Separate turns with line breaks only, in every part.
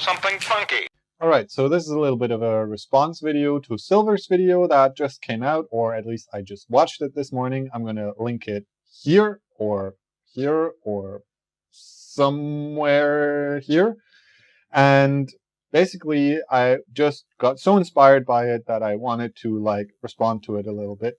something funky.
Alright, so this is a little bit of a response video to Silver's video that just came out, or at least I just watched it this morning. I'm going to link it here or somewhere here. And basically, I just got so inspired by it that I wanted to respond to it a little bit.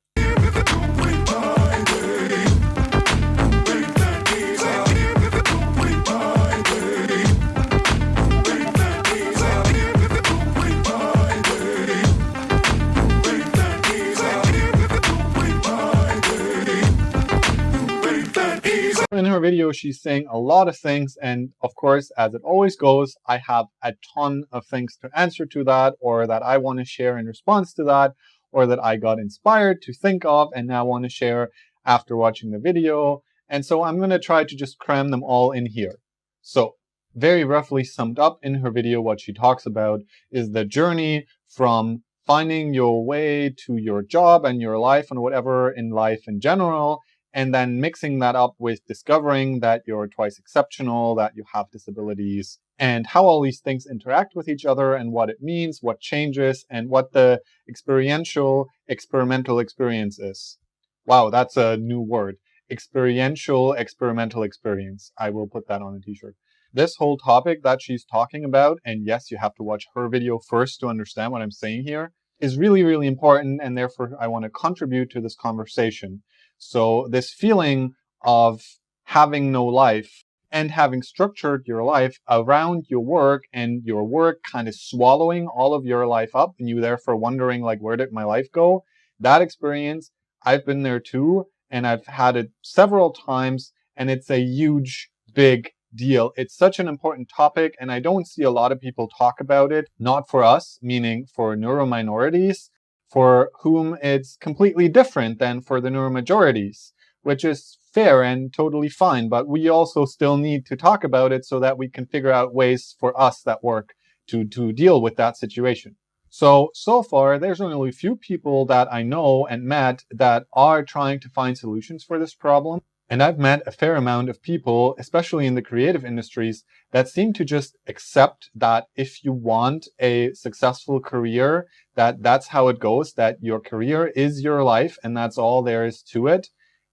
In her video, she's saying a lot of things, and of course, as it always goes, I have a ton of things to answer to that, or that I want to share in response to that, or that I got inspired to think of and now want to share after watching the video. And so I'm going to try to just cram them all in here. So very roughly summed up in her video, what she talks about is the journey from finding your way to your job and your life and whatever in life in general, and then mixing that up with discovering that you're twice exceptional, that you have disabilities, and how all these things interact with each other and what it means, what changes, and what the experiential experimental experience is. Wow, that's a new word. Experiential experimental experience. I will put that on a t-shirt. This whole topic that she's talking about, and yes, you have to watch her video first to understand what I'm saying here, is really, really important, and therefore I want to contribute to this conversation. So this feeling of having no life and having structured your life around your work, and your work kind of swallowing all of your life up, and you therefore wondering where did my life go? That experience, I've been there too, and I've had it several times, and it's a huge, big deal. It's such an important topic, and I don't see a lot of people talk about it. Not for us, meaning for neurominorities, for whom it's completely different than for the neuromajorities, which is fair and totally fine, but we also still need to talk about it so that we can figure out ways for us that work to deal with that situation. So far, there's only a few people that I know and met that are trying to find solutions for this problem. And I've met a fair amount of people, especially in the creative industries, that seem to just accept that if you want a successful career, that's how it goes, that your career is your life and that's all there is to it.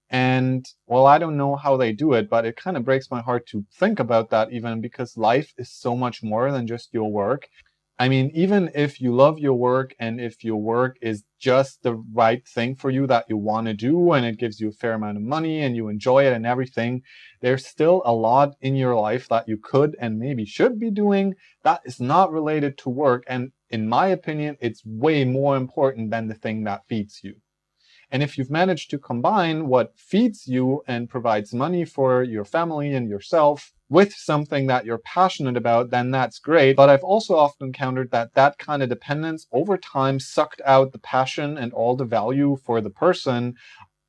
And well, I don't know how they do it, but it kind of breaks my heart to think about that even, because life is so much more than just your work. I mean, even if you love your work and if your work is just the right thing for you that you want to do and it gives you a fair amount of money and you enjoy it and everything, there's still a lot in your life that you could and maybe should be doing that is not related to work. And in my opinion, it's way more important than the thing that feeds you. And if you've managed to combine what feeds you and provides money for your family and yourself with something that you're passionate about, then that's great. But I've also often encountered that kind of dependence over time sucked out the passion and all the value for the person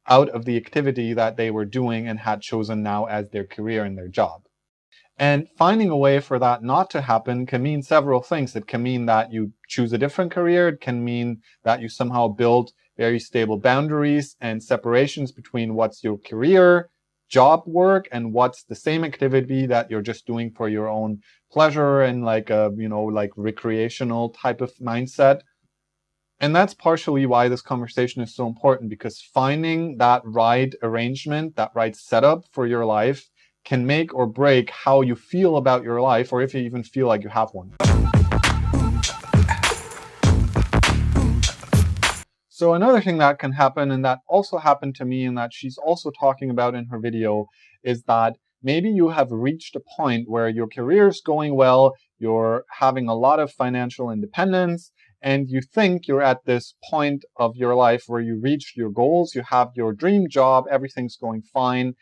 out of the activity that they were doing and had chosen now as their career and their job. And finding a way for that not to happen can mean several things. It can mean that you choose a different career. It can mean that you somehow build very stable boundaries and separations between what's your career, job work, and what's the same activity that you're just doing for your own pleasure and recreational type of mindset. And that's partially why this conversation is so important, because finding that right arrangement, that right setup for your life can make or break how you feel about your life, or if you even feel like you have one. So another thing that can happen, and that also happened to me and that she's also talking about in her video, is that maybe you have reached a point where your career is going well, you're having a lot of financial independence, and you think you're at this point of your life where you reached your goals, you have your dream job, everything's going fine,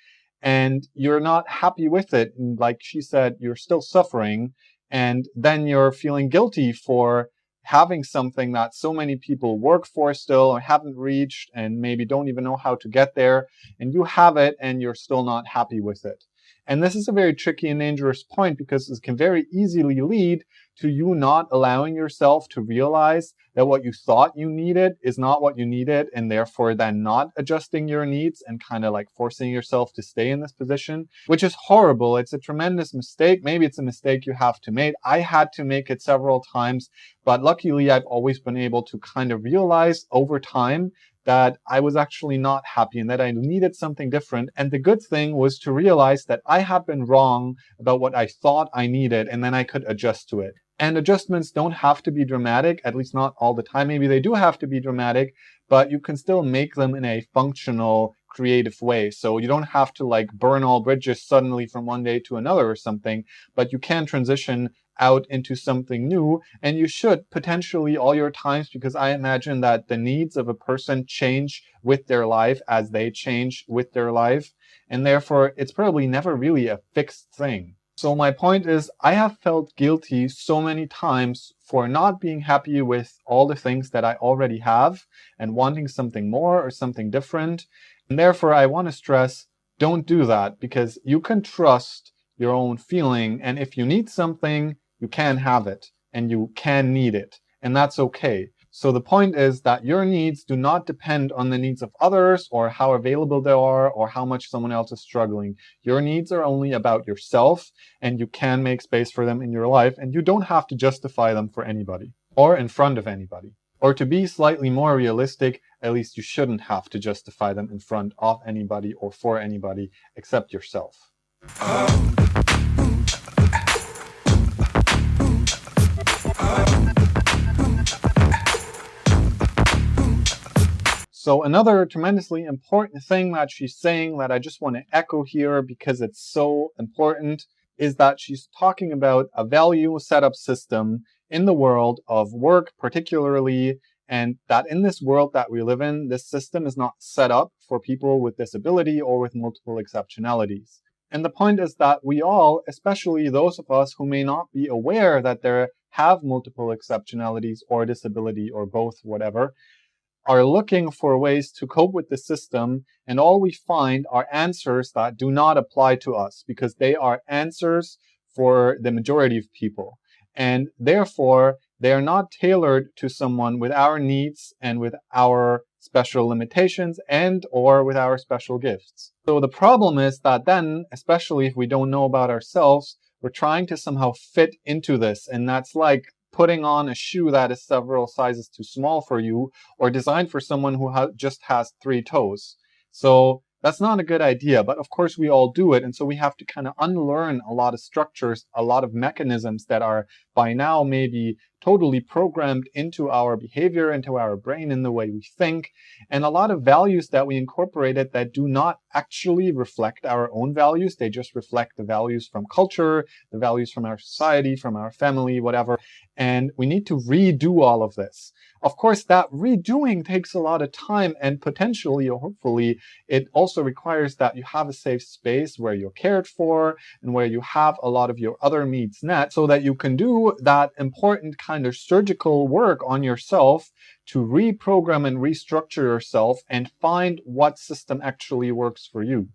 and you're not happy with it. And like she said, you're still suffering, and then you're feeling guilty for having something that so many people work for still or haven't reached and maybe don't even know how to get there, and you have it and you're still not happy with it. And this is a very tricky and dangerous point, because this can very easily lead to you not allowing yourself to realize that what you thought you needed is not what you needed, and therefore then not adjusting your needs and kind of like forcing yourself to stay in this position, which is horrible. It's a tremendous mistake. Maybe it's a mistake you have to make. I had to make it several times, but luckily I've always been able to kind of realize over time that I was actually not happy and that I needed something different. And the good thing was to realize that I had been wrong about what I thought I needed, and then I could adjust to it. And adjustments don't have to be dramatic, at least not all the time. Maybe they do have to be dramatic, but you can still make them in a functional, creative way. So you don't have to like burn all bridges suddenly from one day to another or something, but you can transition out into something new, and you should potentially all your times, because I imagine that the needs of a person change with their life as they change with their life, and therefore it's probably never really a fixed thing. So my point is, I have felt guilty so many times for not being happy with all the things that I already have and wanting something more or something different. And therefore I want to stress, don't do that, because you can trust your own feeling, and if you need something, you can have it and you can need it, and that's okay. So the point is that your needs do not depend on the needs of others or how available they are or how much someone else is struggling. Your needs are only about yourself, and you can make space for them in your life, and you don't have to justify them for anybody or in front of anybody. Or to be slightly more realistic, at least you shouldn't have to justify them in front of anybody or for anybody except yourself. So another tremendously important thing that she's saying that I just want to echo here because it's so important is that she's talking about a value setup system in the world of work particularly, and that in this world that we live in, this system is not set up for people with disability or with multiple exceptionalities. And the point is that we all, especially those of us who may not be aware that they have multiple exceptionalities or disability or both, whatever, are looking for ways to cope with the system, and all we find are answers that do not apply to us because they are answers for the majority of people. And therefore, they are not tailored to someone with our needs and with our special limitations and or with our special gifts. So the problem is that then, especially if we don't know about ourselves, we're trying to somehow fit into this, and that's like putting on a shoe that is several sizes too small for you or designed for someone who just has 3 toes. So that's not a good idea, but of course we all do it, and so we have to kind of unlearn a lot of structures, a lot of mechanisms that are by now maybe totally programmed into our behavior, into our brain, in the way we think, and a lot of values that we incorporated that do not actually reflect our own values. They just reflect the values from culture, the values from our society, from our family, whatever, and we need to redo all of this. Of course, that redoing takes a lot of time, and potentially or hopefully it also requires that you have a safe space where you're cared for and where you have a lot of your other needs met, so that you can do that important kind of surgical work on yourself to reprogram and restructure yourself and find what system actually works for you.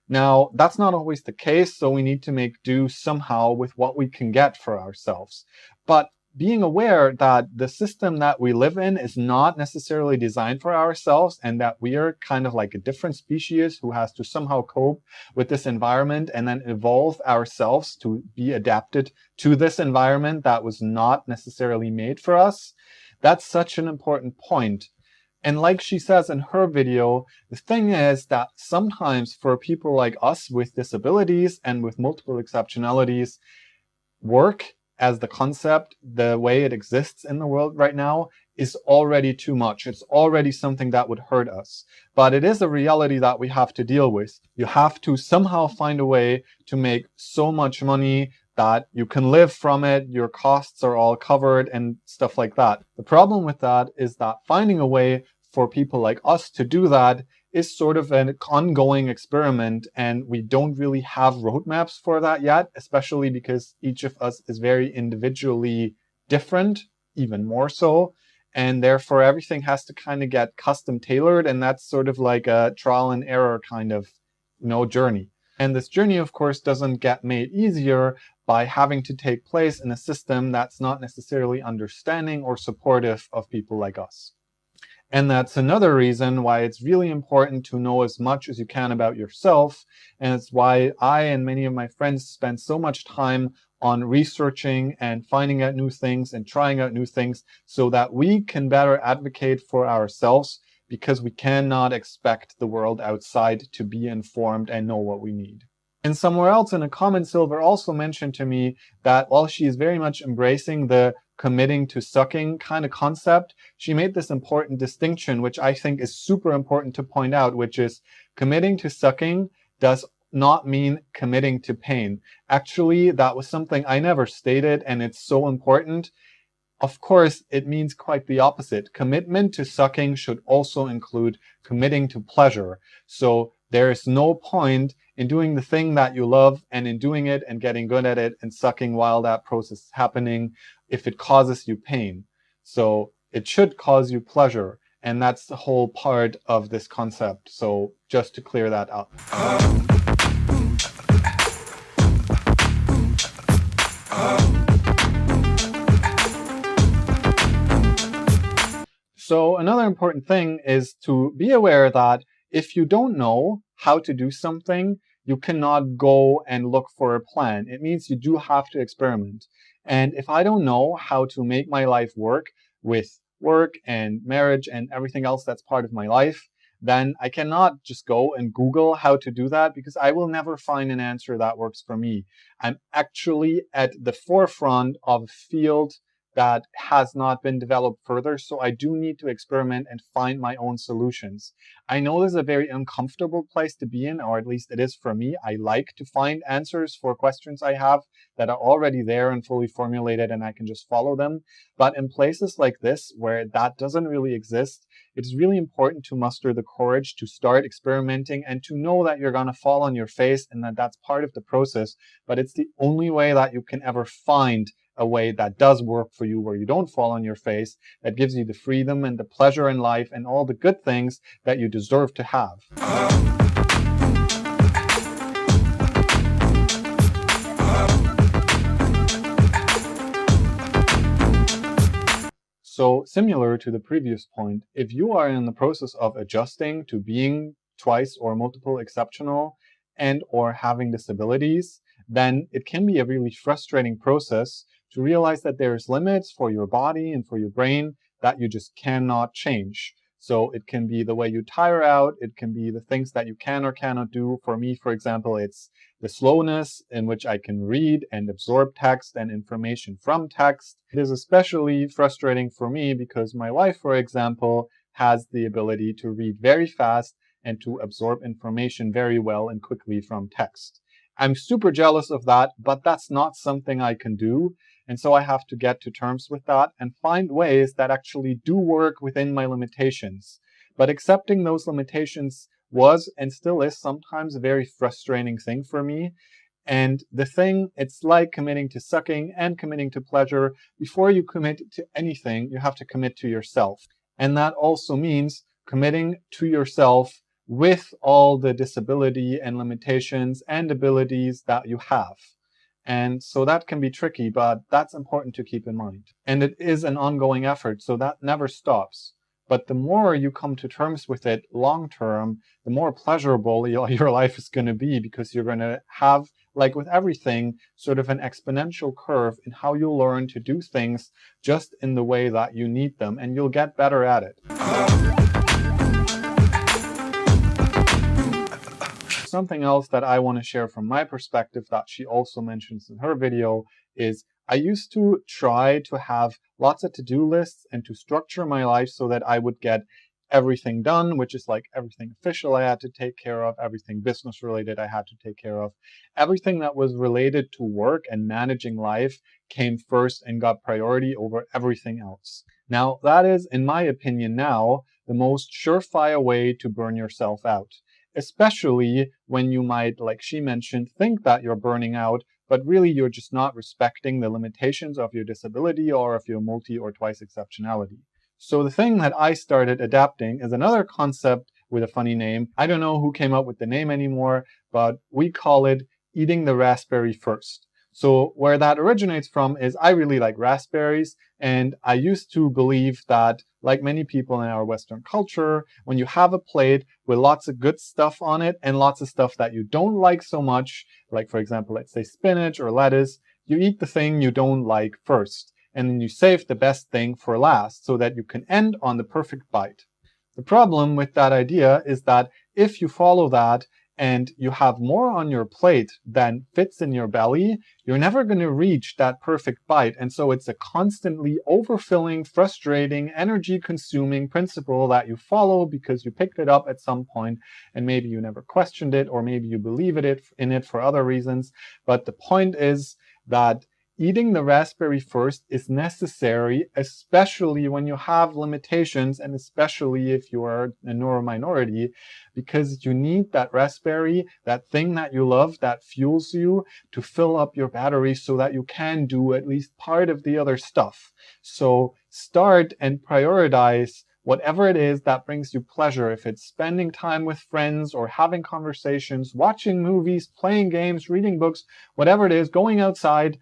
Now, that's not always the case, so we need to make do somehow with what we can get for ourselves. But being aware that the system that we live in is not necessarily designed for ourselves, and that we are kind of like a different species who has to somehow cope with this environment and then evolve ourselves to be adapted to this environment that was not necessarily made for us, that's such an important point. And like she says in her video, the thing is that sometimes for people like us with disabilities and with multiple exceptionalities, work as the concept, the way it exists in the world right now, is already too much. It's already something that would hurt us. But it is a reality that we have to deal with. You have to somehow find a way to make so much money that you can live from it, your costs are all covered and stuff like that. The problem with that is that finding a way for people like us to do that is sort of an ongoing experiment, and we don't really have roadmaps for that yet, especially because each of us is very individually different, even more so, and therefore everything has to kind of get custom tailored, and that's sort of like a trial and error kind of journey. And this journey, of course, doesn't get made easier by having to take place in a system that's not necessarily understanding or supportive of people like us. And that's another reason why it's really important to know as much as you can about yourself. And it's why I and many of my friends spend so much time on researching and finding out new things and trying out new things so that we can better advocate for ourselves, because we cannot expect the world outside to be informed and know what we need. And somewhere else in a comment, Silver also mentioned to me that while she is very much embracing the committing to sucking kind of concept, she made this important distinction, which I think is super important to point out, which is committing to sucking does not mean committing to pain. Actually, that was something I never stated, and it's so important. Of course, it means quite the opposite. Commitment to sucking should also include committing to pleasure. So there is no point in doing the thing that you love and in doing it and getting good at it and sucking while that process is happening if it causes you pain. So it should cause you pleasure. And that's the whole part of this concept. So just to clear that up. So another important thing is to be aware that if you don't know how to do something, you cannot go and look for a plan. It means you do have to experiment. And if I don't know how to make my life work with work and marriage and everything else that's part of my life, then I cannot just go and Google how to do that, because I will never find an answer that works for me. I'm actually at the forefront of a field that has not been developed further, so I do need to experiment and find my own solutions. I know this is a very uncomfortable place to be in, or at least it is for me. I like to find answers for questions I have that are already there and fully formulated, and I can just follow them. But in places like this, where that doesn't really exist, it's really important to muster the courage to start experimenting and to know that you're going to fall on your face and that that's part of the process. But it's the only way that you can ever find a way that does work for you, where you don't fall on your face, that gives you the freedom and the pleasure in life and all the good things that you deserve to have. So similar to the previous point, if you are in the process of adjusting to being twice or multiple exceptional and or having disabilities, then it can be a really frustrating process to realize that there's limits for your body and for your brain that you just cannot change. So it can be the way you tire out, it can be the things that you can or cannot do. For me, for example, it's the slowness in which I can read and absorb text and information from text. It is especially frustrating for me because my wife, for example, has the ability to read very fast and to absorb information very well and quickly from text. I'm super jealous of that, but that's not something I can do. And so I have to get to terms with that and find ways that actually do work within my limitations. But accepting those limitations was and still is sometimes a very frustrating thing for me. And the thing, it's like committing to sucking and committing to pleasure. Before you commit to anything, you have to commit to yourself. And that also means committing to yourself with all the disability and limitations and abilities that you have. And so that can be tricky, but that's important to keep in mind. And it is an ongoing effort, so that never stops. But the more you come to terms with it long term, the more pleasurable your life is going to be, because you're going to have, like with everything, sort of an exponential curve in how you learn to do things just in the way that you need them, and you'll get better at it. Something else that I want to share from my perspective that she also mentions in her video is I used to try to have lots of to-do lists and to structure my life so that I would get everything done, which is like everything official I had to take care of, everything business related I had to take care of. Everything that was related to work and managing life came first and got priority over everything else. Now, that is, in my opinion now, the most surefire way to burn yourself out. Especially when you might, like she mentioned, think that you're burning out, but really you're just not respecting the limitations of your disability or of your multi or twice exceptionality. So the thing that I started adapting is another concept with a funny name. I don't know who came up with the name anymore, but we call it eating the raspberry first. So where that originates from is I really like raspberries, and I used to believe that, like many people in our Western culture, when you have a plate with lots of good stuff on it and lots of stuff that you don't like so much, like for example, let's say spinach or lettuce, you eat the thing you don't like first, and then you save the best thing for last so that you can end on the perfect bite. The problem with that idea is that if you follow that and you have more on your plate than fits in your belly, you're never going to reach that perfect bite. And so it's a constantly overfilling, frustrating, energy-consuming principle that you follow because you picked it up at some point and maybe you never questioned it, or maybe you believe in it for other reasons. But the point is that eating the raspberry first is necessary, especially when you have limitations and especially if you are a neurominority, because you need that raspberry, that thing that you love, that fuels you, to fill up your battery so that you can do at least part of the other stuff. So start and prioritize whatever it is that brings you pleasure. If it's spending time with friends or having conversations, watching movies, playing games, reading books, whatever it is, going outside,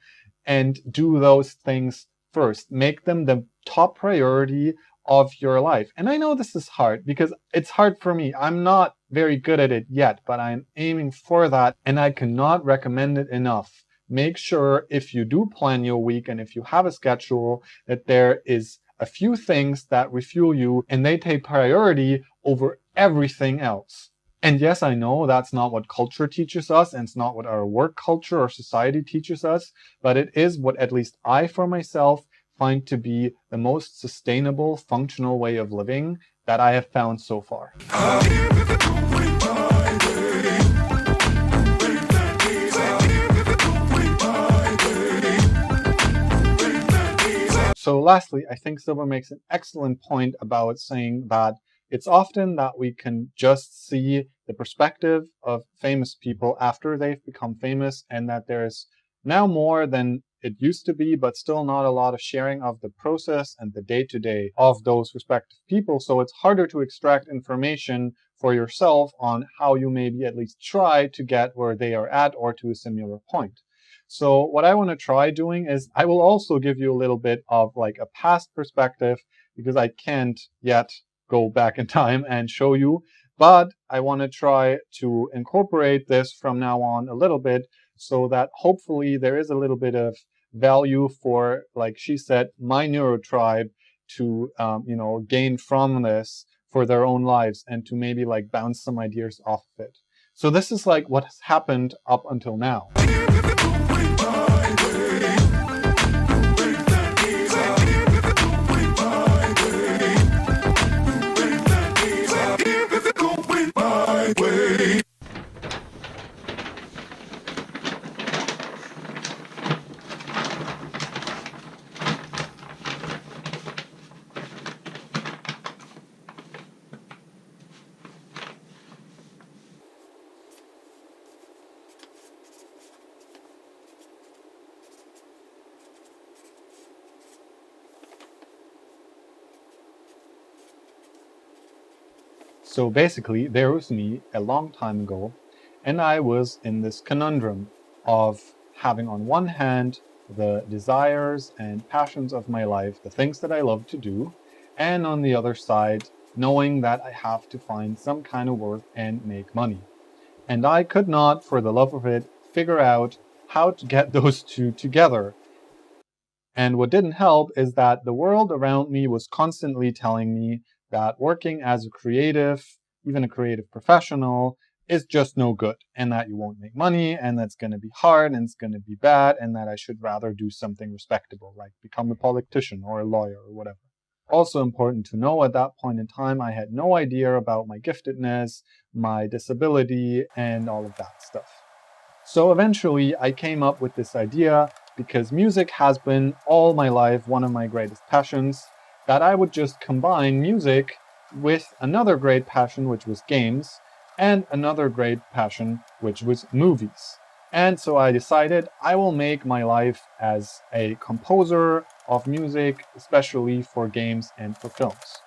and do those things first. Make them the top priority of your life. And I know this is hard because it's hard for me. I'm not very good at it yet, but I'm aiming for that, and I cannot recommend it enough. Make sure if you do plan your week and if you have a schedule that there is a few things that refuel you and they take priority over everything else. And yes, I know that's not what culture teaches us, and it's not what our work culture or society teaches us, but it is what at least I, for myself, find to be the most sustainable, functional way of living that I have found so far. So lastly, I think Silver makes an excellent point about saying that it's often that we can just see the perspective of famous people after they've become famous, and that there's now more than it used to be, but still not a lot of sharing of the process and the day-to-day of those respective people. So it's harder to extract information for yourself on how you maybe at least try to get where they are at or to a similar point. So what I want to try doing is I will also give you a little bit of like a past perspective, because I can't yet go back in time and show you, but I want to try to incorporate this from now on a little bit so that hopefully there is a little bit of value for, like she said, my neuro tribe to gain from this for their own lives and to maybe like bounce some ideas off of it. So this is like what has happened up until now. So basically, there was me a long time ago, and I was in this conundrum of having on one hand the desires and passions of my life, the things that I love to do, and on the other side, knowing that I have to find some kind of work and make money. And I could not, for the love of it, figure out how to get those two together. And what didn't help is that the world around me was constantly telling me that working as a creative, even a creative professional, is just no good, and that you won't make money, and that's going to be hard, and it's going to be bad, and that I should rather do something respectable, like become a politician or a lawyer or whatever. Also important to know, at that point in time, I had no idea about my giftedness, my disability, and all of that stuff. So eventually I came up with this idea, because music has been all my life one of my greatest passions, that I would just combine music with another great passion, which was games, and another great passion, which was movies. And so I decided I will make my life as a composer of music, especially for games and for films.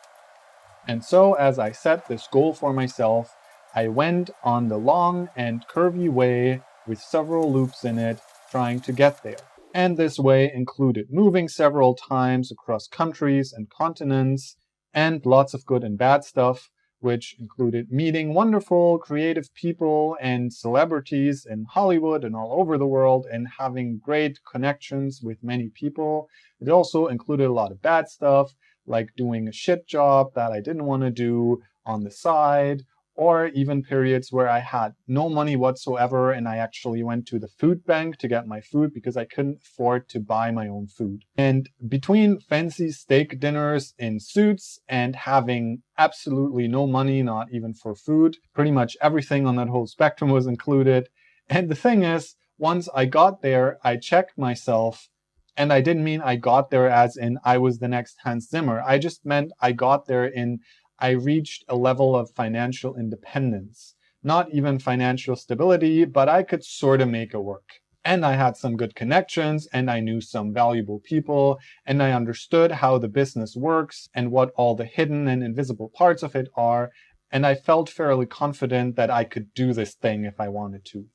And so as I set this goal for myself, I went on the long and curvy way with several loops in it, trying to get there. And this way included moving several times across countries and continents, and lots of good and bad stuff, which included meeting wonderful, creative people and celebrities in Hollywood and all over the world, and having great connections with many people. It also included a lot of bad stuff, like doing a shit job that I didn't want to do on the side, or even periods where I had no money whatsoever and I actually went to the food bank to get my food because I couldn't afford to buy my own food. And between fancy steak dinners in Suits and having absolutely no money, not even for food, pretty much everything on that whole spectrum was included. And the thing is, once I got there, I checked myself. And I didn't mean I got there as in I was the next Hans Zimmer. I just meant I got there in I reached a level of financial independence. Not even financial stability, but I could sort of make it work. And I had some good connections, and I knew some valuable people, and I understood how the business works and what all the hidden and invisible parts of it are, and I felt fairly confident that I could do this thing if I wanted to.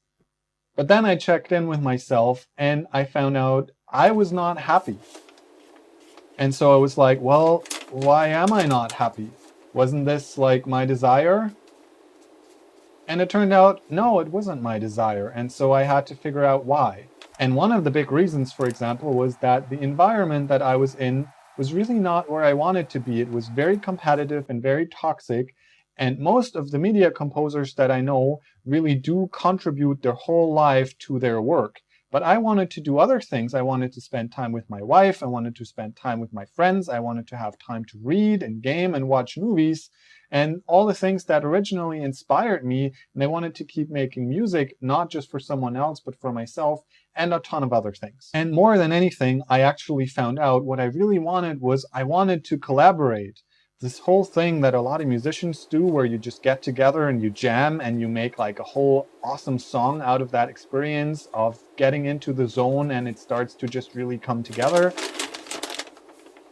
But then I checked in with myself, and I found out I was not happy. And so I was like, well, why am I not happy? Wasn't this like my desire? And it turned out, no, it wasn't my desire. And so I had to figure out why. And one of the big reasons, for example, was that the environment that I was in was really not where I wanted to be. It was very competitive and very toxic. And most of the media composers that I know really do contribute their whole life to their work. But I wanted to do other things. I wanted to spend time with my wife. I wanted to spend time with my friends. I wanted to have time to read and game and watch movies and all the things that originally inspired me. And I wanted to keep making music, not just for someone else, but for myself and a ton of other things. And more than anything, I actually found out what I really wanted was I wanted to collaborate. This whole thing that a lot of musicians do where you just get together and you jam and you make like a whole awesome song out of that experience of getting into the zone and it starts to just really come together.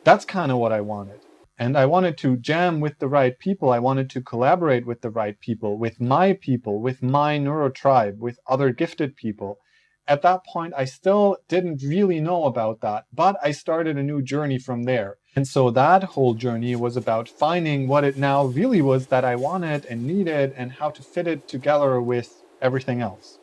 That's kind of what I wanted. And I wanted to jam with the right people. I wanted to collaborate with the right people, with my neurotribe, with other gifted people. At that point, I still didn't really know about that, but I started a new journey from there. And so that whole journey was about finding what it now really was that I wanted and needed and how to fit it together with everything else.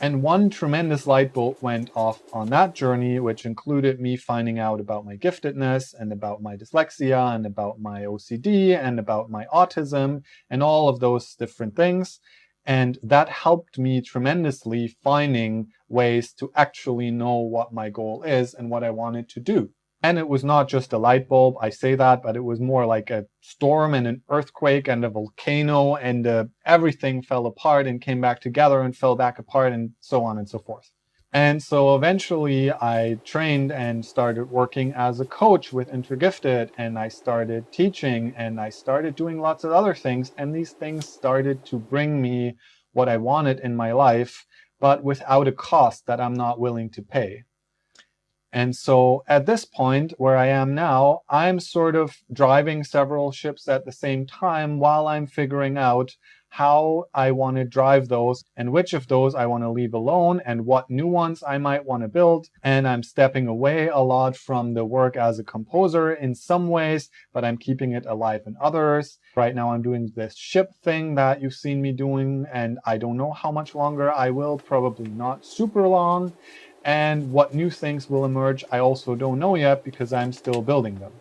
And one tremendous light bulb went off on that journey, which included me finding out about my giftedness and about my dyslexia and about my OCD and about my autism and all of those different things. And that helped me tremendously finding ways to actually know what my goal is and what I wanted to do. And it was not just a light bulb, I say that, but it was more like a storm and an earthquake and a volcano and everything fell apart and came back together and fell back apart and so on and so forth. And so eventually I trained and started working as a coach with Intergifted, and I started teaching and I started doing lots of other things, and these things started to bring me what I wanted in my life, but without a cost that I'm not willing to pay. And so at this point where I am now, I'm sort of driving several ships at the same time while I'm figuring out how I want to drive those and which of those I want to leave alone and what new ones I might want to build. And I'm stepping away a lot from the work as a composer in some ways, but I'm keeping it alive in others. Right now I'm doing this ship thing that you've seen me doing, and I don't know how much longer I will, probably not super long. And what new things will emerge, I also don't know yet because I'm still building them.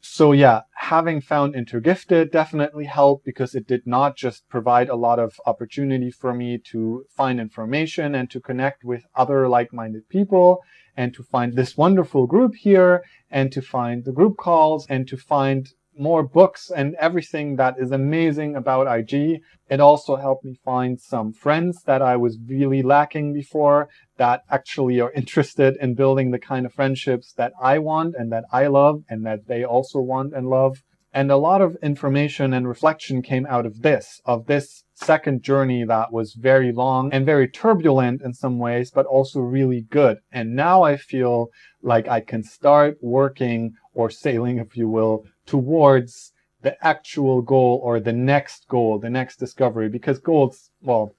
So yeah, having found Intergifted definitely helped because it did not just provide a lot of opportunity for me to find information and to connect with other like-minded people and to find this wonderful group here and to find the group calls and to find more books and everything that is amazing about IG. It also helped me find some friends that I was really lacking before that actually are interested in building the kind of friendships that I want and that I love and that they also want and love. And a lot of information and reflection came out of this second journey that was very long and very turbulent in some ways, but also really good. And now I feel like I can start working or sailing, if you will, towards the actual goal or the next goal, the next discovery, because goals, well,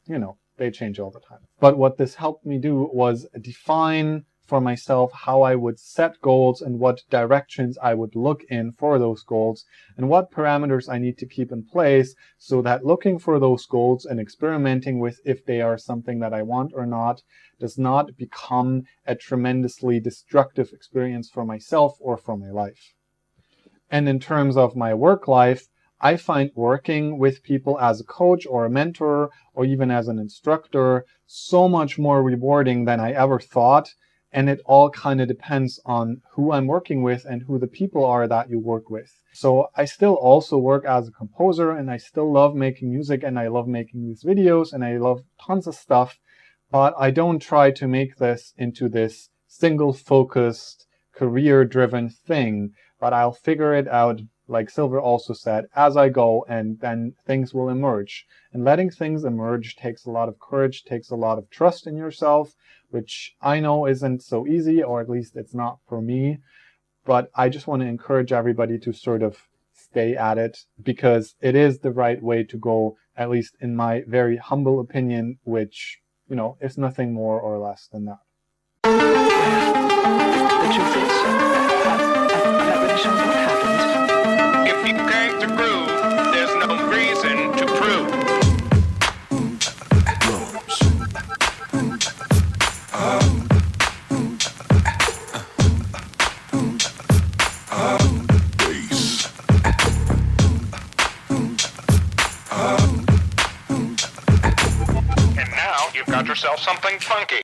they change all the time. But what this helped me do was define for myself how I would set goals and what directions I would look in for those goals and what parameters I need to keep in place so that looking for those goals and experimenting with if they are something that I want or not does not become a tremendously destructive experience for myself or for my life. And in terms of my work life, I find working with people as a coach or a mentor or even as an instructor so much more rewarding than I ever thought. And it all kind of depends on who I'm working with and who the people are that you work with. So I still also work as a composer, and I still love making music, and I love making these videos, and I love tons of stuff. But I don't try to make this into this single-focused, career-driven thing. But I'll figure it out, like Silver also said, as I go, and then things will emerge. And letting things emerge takes a lot of courage, takes a lot of trust in yourself, which I know isn't so easy, or at least it's not for me. But I just want to encourage everybody to sort of stay at it, because it is the right way to go, at least in my very humble opinion, which, is nothing more or less than that.
The truth is, that really shows what happened.
If you came to groove, there's no reason to prove. And now you've got yourself something funky.